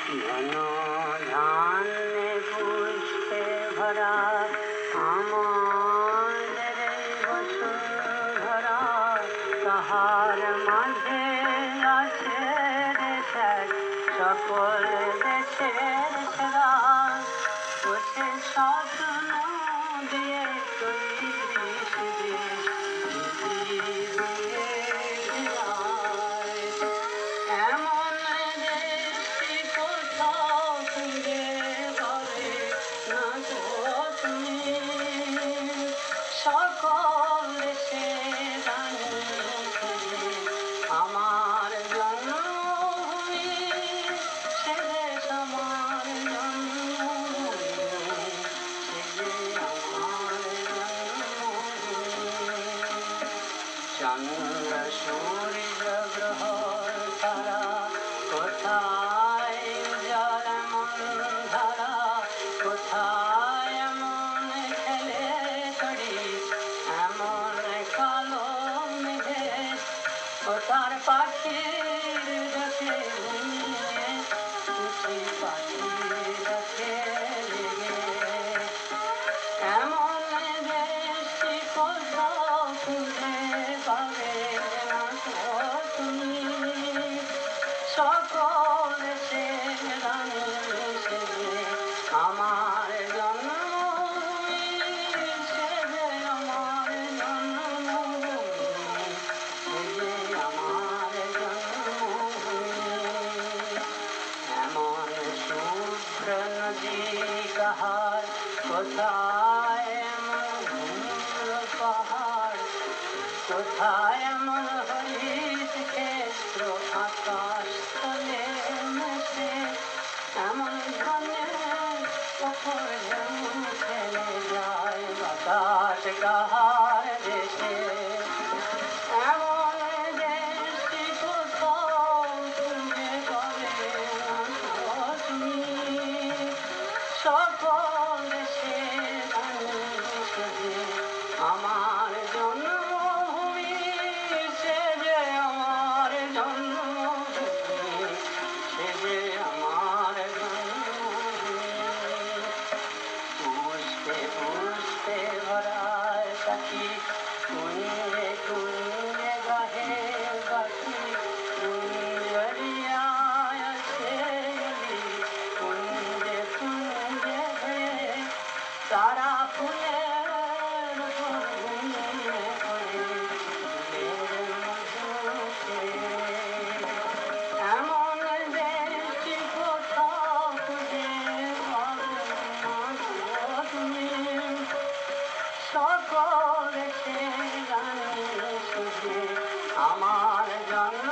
ধন ধান্যে পুষ্পে ভরা আমাদের বসুন্ধরা, তাহার মাঝে আছে দেশ সকল দেশের সেরা। বসে স্বপ্ন দিয়ে তৈরি এমন দেশটি কোথাও খুঁজে পাবে না তো তুমি। সকল দেশে আমার জন্মভূমি, সে দেশ আমার জন্মভূমি, সে যে আমার জন্মভূমি। চন্দ্র সূর্য গ্রহ তারা কোথায় জল এমন ধারা, কোথায় এমন খেলে করি এমন কালো মেঘে। কোথার পাখির ডাকে ঘুমিয়ে উঠি পাখির ডাকে লেগে। এমন দেশটি কোথাও খুঁজে পাবে না তো তুমি। সকল দেশের রানী সেজে আমার জন্মভূমি, সেজে আমার জন্মভূমি, সেজে আমার জন্মভূমি। এমন শুভ্র নদী কাহার, কোথায় এমন ধূম্র পাহাড়, কোথায় এমন হরিত ক্ষেত্র আকাশ তলে মেশে। এমন ধনে কঠোর যেমন ফেলে যায় বাতাস কাহার দেশে। এমন দেশটি কোথাও খুঁজে পাবে না তো তুমি। সকল দেশে আমার জন্মভূমি, সে যে আমার জন্মভূমি, সে যে আমার জন্মভূমি। পুষ্পে পুষ্পে ভরায় সাথী, কুঞ্জে কুঞ্জে গাহে বাকি। কুঞ্জরিয়ায় আছে গলি, কুঞ্জে কুঞ্জে ভয়ে তারা ফুলের উপর ঘুমিয়ে পড়ে ফুলের মধুকে। এমন দেশটি কোথাও খুঁজে পাবে না তো তুমি। সকল দেশে রানী সেজে আমার জন্ম